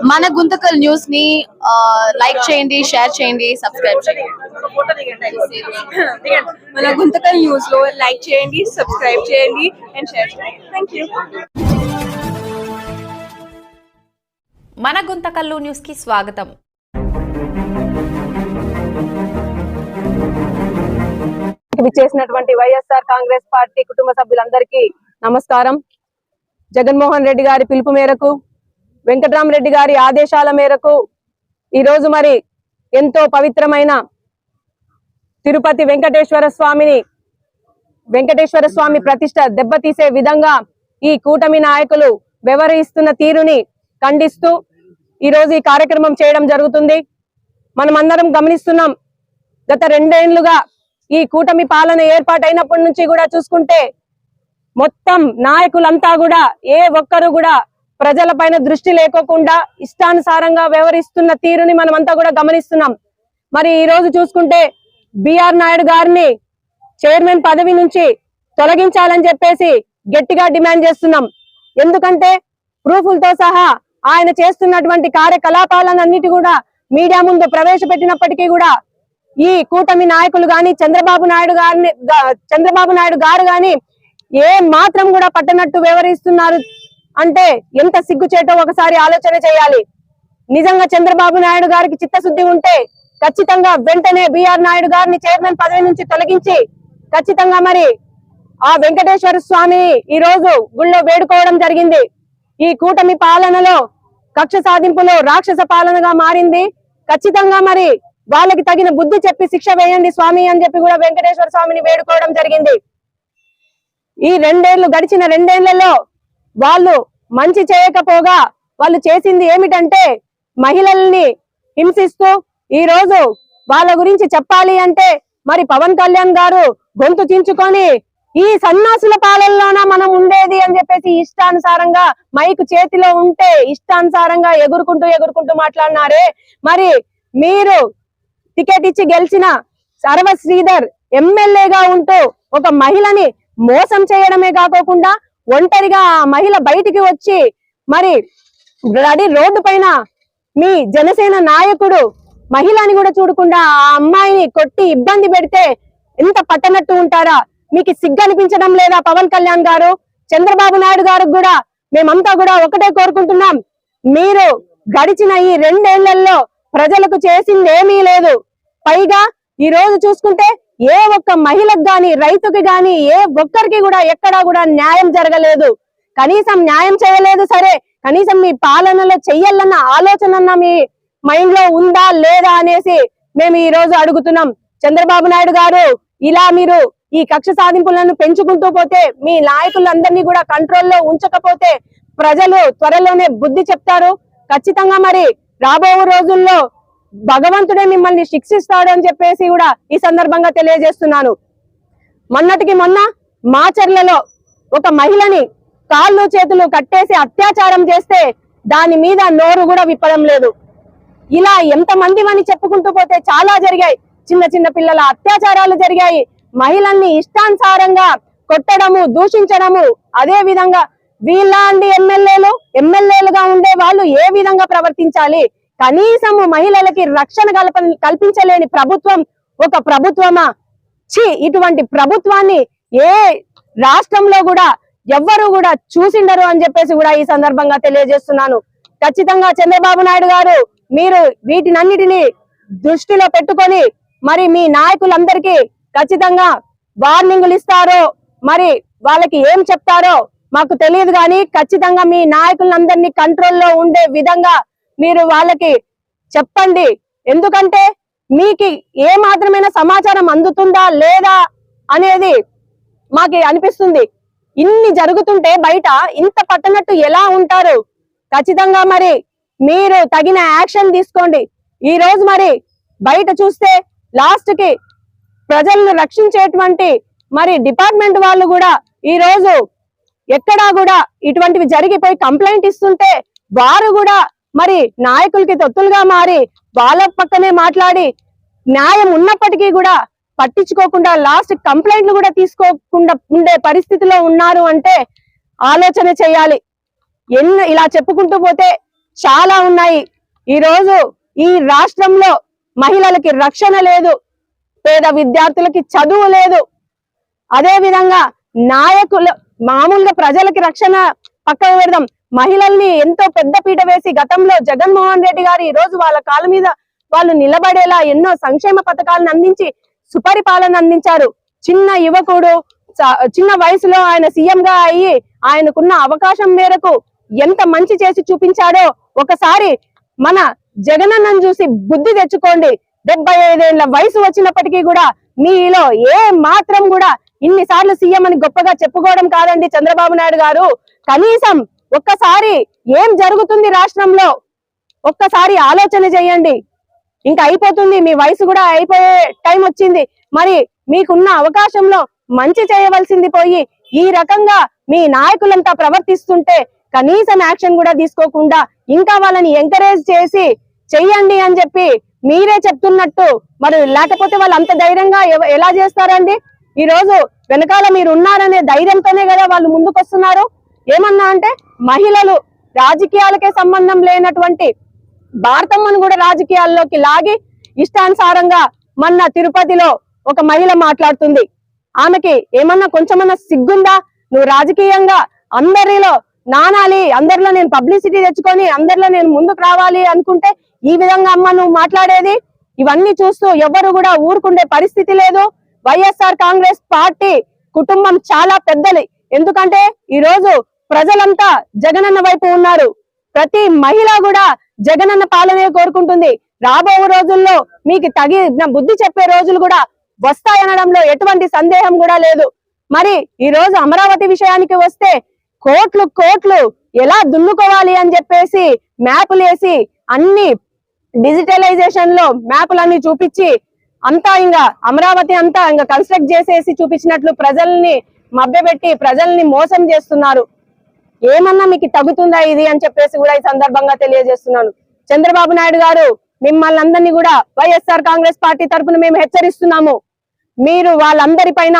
మన గుంతకల్ న్యూస్ ని లైక్ చేయండి, షేర్ చేయండి, సబ్స్క్రైబ్ చేయండి. మన గుంతకల్ న్యూస్ లో లైక్ చేయండి, సబ్స్క్రైబ్ చేయండి అండ్ షేర్ చేయండి. థాంక్యూ. మన గుంతకల్లు న్యూస్ కి స్వాగతం. విచ్చేసినటువంటి వైఎస్ఆర్ కాంగ్రెస్ పార్టీ కుటుంబ సభ్యులందరికీ నమస్కారం. జగన్మోహన్ రెడ్డి గారి పిలుపు మేరకు, వెంకటరామరెడ్డి గారి ఆదేశాల మేరకు ఈరోజు మరి ఎంతో పవిత్రమైన తిరుపతి వెంకటేశ్వర స్వామి ప్రతిష్ట దెబ్బతీసే విధంగా ఈ కూటమి నాయకులు వ్యవహరిస్తున్న తీరుని ఖండిస్తూ ఈరోజు ఈ కార్యక్రమం చేయడం జరుగుతుంది. మనం అందరం గమనిస్తున్నాం, గత 2 ఏళ్లుగా ఈ కూటమి పాలన ఏర్పాటైనప్పటి నుంచి కూడా చూసుకుంటే మొత్తం నాయకులంతా కూడా ఏ ఒక్కరు కూడా ప్రజల పైన దృష్టి లేకోకుండా ఇష్టానుసారంగా వ్యవహరిస్తున్న తీరుని మనమంతా కూడా గమనిస్తున్నాం. మరి ఈ రోజు చూసుకుంటే బిఆర్ నాయుడు గారిని చైర్మన్ పదవి నుంచి తొలగించాలని చెప్పేసి గట్టిగా డిమాండ్ చేస్తున్నాం. ఎందుకంటే ప్రూఫ్లతో సహా ఆయన చేస్తున్నటువంటి కార్యకలాపాలన్నిటి కూడా మీడియా ముందు ప్రవేశపెట్టినప్పటికీ కూడా ఈ కూటమి నాయకులు గాని చంద్రబాబు నాయుడు గారు గాని ఏ మాత్రం కూడా పట్టనట్టు వ్యవహరిస్తున్నారు అంటే ఎంత సిగ్గుచేటో ఒకసారి ఆలోచన చేయాలి. నిజంగా చంద్రబాబు నాయుడు గారికి చిత్తశుద్ధి ఉంటే ఖచ్చితంగా వెంటనే బిఆర్ నాయుడు గారిని చైర్మన్ పదవి నుంచి తొలగించి ఖచ్చితంగా మరి ఆ వెంకటేశ్వర స్వామిని ఈ రోజు గుళ్ళో వేడుకోవడం జరిగింది. ఈ కూటమి పాలనలో కక్ష సాధింపులో రాక్షస పాలనగా మారింది. ఖచ్చితంగా మరి వాళ్ళకి తగిన బుద్ధి చెప్పి శిక్ష వేయండి స్వామి అని చెప్పి కూడా వెంకటేశ్వర స్వామిని వేడుకోవడం జరిగింది. ఈ గడిచిన 2 ఏళ్లలో వాళ్ళు మంచి చేయకపోగా వాళ్ళు చేసింది ఏమిటంటే మహిళల్ని హింసిస్తూ ఈ రోజు వాళ్ళ గురించి చెప్పాలి అంటే మరి పవన్ కళ్యాణ్ గారు గొంతు చించుకొని ఈ సన్నాసుల పాలనలోన మనం ఉండేది అని చెప్పేసి ఇష్టానుసారంగా మైకు చేతిలో ఉంటే ఇష్టానుసారంగా ఎగురుకుంటూ మాట్లాడినారే. మరి మీరు టికెట్ ఇచ్చి గెలిచిన సర్వ శ్రీధర్ ఎమ్మెల్యేగా ఉంటూ ఒక మహిళని మోసం చేయడమే కాకోకుండా ఒంటరిగా ఆ మహిళ బయటికి వచ్చి మరి రోడ్డు పైన మీ జనసేన నాయకుడు మహిళని కూడా చూడకుండా ఆ అమ్మాయిని కొట్టి ఇబ్బంది పెడితే ఎంత పట్టనట్టు ఉంటారా? మీకు సిగ్గు అనిపించడం లేదా? పవన్ కళ్యాణ్ గారు, చంద్రబాబు నాయుడు గారు కూడా మేమంతా కూడా ఒకటే కోరుకుంటున్నాం, మీరు గడిచిన ఈ 2 ఏళ్లలో ప్రజలకు చేసింది ఏమీ లేదు. పైగా ఈ రోజు చూసుకుంటే ఏ ఒక్క మహిళకు గాని రైతుకి గాని ఏ ఒక్కరికి కూడా ఎక్కడా కూడా న్యాయం జరగలేదు. కనీసం న్యాయం చేయలేదు సరే, కనీసం మీ పాలనలో చెయ్యాలన్న ఆలోచన మీ మైండ్ లో ఉందా లేదా అనేసి మేము ఈ రోజు అడుగుతున్నాం. చంద్రబాబు నాయుడు గారు, ఇలా మీరు ఈ కక్ష సాధింపులను పెంచుకుంటూ పోతే, మీ నాయకులందరినీ కూడా కంట్రోల్లో ఉంచకపోతే ప్రజలు త్వరలోనే బుద్ధి చెప్తారు. ఖచ్చితంగా మరి రాబో రోజుల్లో భగవంతుడే మిమ్మల్ని శిక్షిస్తాడు అని చెప్పేసి కూడా ఈ సందర్భంగా తెలియజేస్తున్నాను. మొన్నటికి మొన్న మాచర్లలో ఒక మహిళని కాళ్ళు చేతులు కట్టేసి అత్యాచారం చేస్తే దాని మీద నోరు కూడా విప్పడం లేదు. ఇలా ఎంతమంది అని చెప్పుకుంటూ పోతే చాలా జరిగాయి. చిన్న పిల్లల అత్యాచారాలు జరిగాయి. మహిళల్ని ఇష్టానుసారంగా కొట్టడము, దూషించడము. అదే విధంగా వీళ్ళంటి ఎమ్మెల్యేలుగా ఉండే వాళ్ళు ఏ విధంగా ప్రవర్తించాలి? కనీసము మహిళలకి రక్షణ కల్పించలేని ప్రభుత్వం ఒక ప్రభుత్వమా? ఇటువంటి ప్రభుత్వాన్ని ఏ రాష్ట్రంలో కూడా ఎవ్వరు కూడా చూసిండరు అని చెప్పేసి కూడా ఈ సందర్భంగా తెలియజేస్తున్నాను. ఖచ్చితంగా చంద్రబాబు నాయుడు గారు, మీరు వీటినన్నిటిని దృష్టిలో పెట్టుకొని మరి మీ నాయకులందరికీ ఖచ్చితంగా వార్నింగులు ఇస్తారో మరి వాళ్ళకి ఏం చెప్తారో మాకు తెలియదు, కానీ ఖచ్చితంగా మీ నాయకులందరినీ కంట్రోల్లో ఉండే విధంగా మీరు వాళ్ళకి చెప్పండి. ఎందుకంటే మీకు ఏ మాత్రమైన సమాచారం అందుతుందా లేదా అనేది మాకు అనిపిస్తుంది. ఇన్ని జరుగుతుంటే బయట ఇంత పట్టనట్టు ఎలా ఉంటారు? ఖచ్చితంగా మరి మీరు తగిన యాక్షన్ తీసుకోండి. ఈ రోజు మరి బయట చూస్తే లాస్ట్ కి ప్రజలను రక్షించేటువంటి మరి డిపార్ట్మెంట్ వాళ్ళు కూడా ఈ రోజు ఎక్కడా కూడా ఇటువంటివి జరిగిపోయి కంప్లైంట్ ఇస్తుంటే వారు కూడా మరి నాయకులకి తొత్తులుగా మారి వాళ్ళ పక్కనే మాట్లాడి న్యాయం ఉన్నప్పటికీ కూడా పట్టించుకోకుండా లాస్ట్ కంప్లైంట్లు కూడా తీసుకోకుండా ఉండే పరిస్థితిలో ఉన్నారు అంటే ఆలోచన చేయాలి. ఇలా చెప్పుకుంటూ పోతే చాలా ఉన్నాయి. ఈ రోజు ఈ రాష్ట్రంలో మహిళలకి రక్షణ లేదు, పేద విద్యార్థులకి చదువు లేదు. అదే విధంగా నాయకులు మామూలుగా ప్రజలకి రక్షణ పక్కన పెడదాం, మహిళల్ని ఎంతో పెద్ద పీట వేసి గతంలో జగన్మోహన్ రెడ్డి గారు ఈ రోజు వాళ్ళ కాళ్ళ మీద వాళ్ళు నిలబడేలా ఎన్నో సంక్షేమ పథకాలను అందించి సుపరిపాలన అందించారు. చిన్న యువకుడు చిన్న వయసులో ఆయన సీఎం గా అయ్యి ఆయనకున్న అవకాశం మేరకు ఎంత మంచి చేసి చూపించాడో ఒకసారి మన జగనన్నను చూసి బుద్ధి తెచ్చుకోండి. 75 ఏళ్ల వయసు వచ్చినప్పటికీ కూడా మీలో ఏ మాత్రం కూడా ఇన్నిసార్లు సీఎం అని గొప్పగా చెప్పుకోవడం కాదండి చంద్రబాబు నాయుడు గారు. కనీసం ఒక్కసారి ఏం జరుగుతుంది రాష్ట్రంలో ఒక్కసారి ఆలోచన చేయండి. ఇంకా అయిపోతుంది, మీ వయసు కూడా అయిపోయే టైం వచ్చింది. మరి మీకున్న అవకాశంలో మంచి చేయవలసింది పోయి ఈ రకంగా మీ నాయకులంతా ప్రవర్తిస్తుంటే కనీసం యాక్షన్ కూడా తీసుకోకుండా ఇంకా వాళ్ళని ఎంకరేజ్ చేసి చెయ్యండి అని చెప్పి మీరే చెప్తున్నట్టు మరి లేకపోతే వాళ్ళు అంత ధైర్యంగా ఎలా చేస్తారండి? ఈ రోజు వెనకాల మీరు ఉన్నారనే ధైర్యంతోనే కదా వాళ్ళు ముందుకొస్తున్నారు. ఏమన్నా అంటే మహిళలు రాజకీయాలకే సంబంధం లేనటువంటి భారతమ్మను కూడా రాజకీయాల్లోకి లాగి ఇష్టానుసారంగా మొన్న తిరుపతిలో ఒక మహిళ మాట్లాడుతుంది. ఆమెకి ఏమన్నా కొంచెమన్నా సిగ్గుందా? నువ్వు రాజకీయంగా అందరిలో నానాలి, అందరిలో నేను పబ్లిసిటీ తెచ్చుకొని అందరిలో నేను ముందుకు రావాలి అనుకుంటే ఈ విధంగా అమ్మ నువ్వు మాట్లాడేది? ఇవన్నీ చూస్తూ ఎవరు కూడా ఊరుకుండే పరిస్థితి లేదు. వైఎస్ఆర్ కాంగ్రెస్ పార్టీ కుటుంబం చాలా పెద్దది. ఎందుకంటే ఈ రోజు ప్రజలంతా జగనన్న వైపు ఉన్నారు. ప్రతి మహిళ కూడా జగనన్న పాలనే కోరుకుంటుంది. రాబో రోజుల్లో మీకు తగిన బుద్ధి చెప్పే రోజులు కూడా వస్తాయనడంలో ఎటువంటి సందేహం కూడా లేదు. మరి ఈ రోజు అమరావతి విషయానికి వస్తే కోట్లు కోట్లు ఎలా దున్నుకోవాలి అని చెప్పేసి మ్యాపులు వేసి అన్ని డిజిటలైజేషన్ లో మ్యాపులన్నీ చూపించి అంతా ఇంకా అమరావతి అంతా ఇంకా కన్స్ట్రక్ట్ చేసేసి చూపించినట్లు ప్రజల్ని మభ్యపెట్టి ప్రజల్ని మోసం చేస్తున్నారు. ఏమన్నా మీకు తగ్గుతుందా ఇది అని చెప్పేసి కూడా ఈ సందర్భంగా తెలియజేస్తున్నాను. చంద్రబాబు నాయుడు గారు మిమ్మల్ని అందరినీ కూడా వైఎస్ఆర్ కాంగ్రెస్ పార్టీ తరఫున మేము హెచ్చరిస్తున్నాము. మీరు వాళ్ళందరి పైన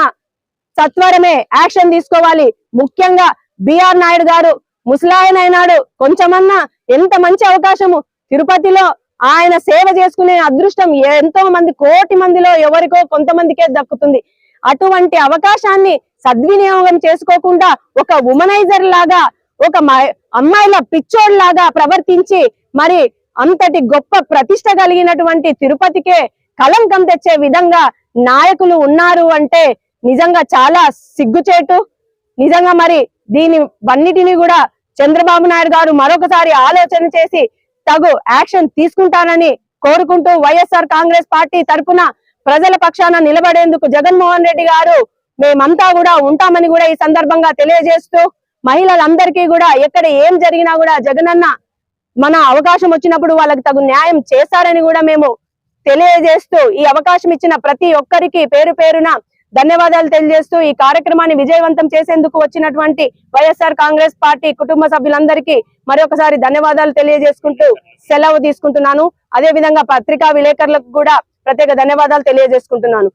సత్వరమే యాక్షన్ తీసుకోవాలి. ముఖ్యంగా బిఆర్ నాయుడు గారు ముసలాయన అయినాడు, కొంచెమన్నా ఎంత మంచి అవకాశము తిరుపతిలో ఆయన సేవ చేసుకునే అదృష్టం ఎంతో మంది కోటి మందిలో ఎవరికో కొంతమందికే దక్కుతుంది. అటువంటి అవకాశాన్ని సద్వినియోగం చేసుకోకుండా ఒక ఉమనైజర్ లాగా ఒక అమ్మాయిల పిచ్చోడ్ లాగా ప్రవర్తించి మరి అంతటి గొప్ప ప్రతిష్ట కలిగినటువంటి తిరుపతికే కలంకం తెచ్చే విధంగా నాయకులు ఉన్నారు అంటే నిజంగా చాలా సిగ్గుచేటు. నిజంగా మరి దీనివన్నిటిని కూడా చంద్రబాబు నాయుడు గారు మరొకసారి ఆలోచన చేసి తగు యాక్షన్ తీసుకుంటానని కోరుకుంటూ వైఎస్ఆర్ కాంగ్రెస్ పార్టీ తరఫున ప్రజల పక్షాన నిలబడేందుకు జగన్మోహన్ రెడ్డి గారు మేమంతా కూడా ఉంటామని కూడా ఈ సందర్భంగా తెలియజేస్తూ మహిళలందరికీ కూడా ఎక్కడ ఏం జరిగినా కూడా జగనన్న మన అవకాశం వచ్చినప్పుడు వాళ్ళకి తగు న్యాయం చేస్తారని కూడా మేము తెలియజేస్తూ ఈ అవకాశం ఇచ్చిన ప్రతి ఒక్కరికి పేరు పేరున ధన్యవాదాలు తెలియజేస్తూ ఈ కార్యక్రమాన్ని విజయవంతం చేసేందుకు వచ్చినటువంటి వైఎస్ఆర్ కాంగ్రెస్ పార్టీ కుటుంబ సభ్యులందరికీ మరొకసారి ధన్యవాదాలు తెలియజేసుకుంటూ సెలవు తీసుకుంటున్నాను. అదే విధంగా పత్రికా విలేకరులకు కూడా ప్రత్యేక ధన్యవాదాలు తెలియజేసుకుంటున్నాను.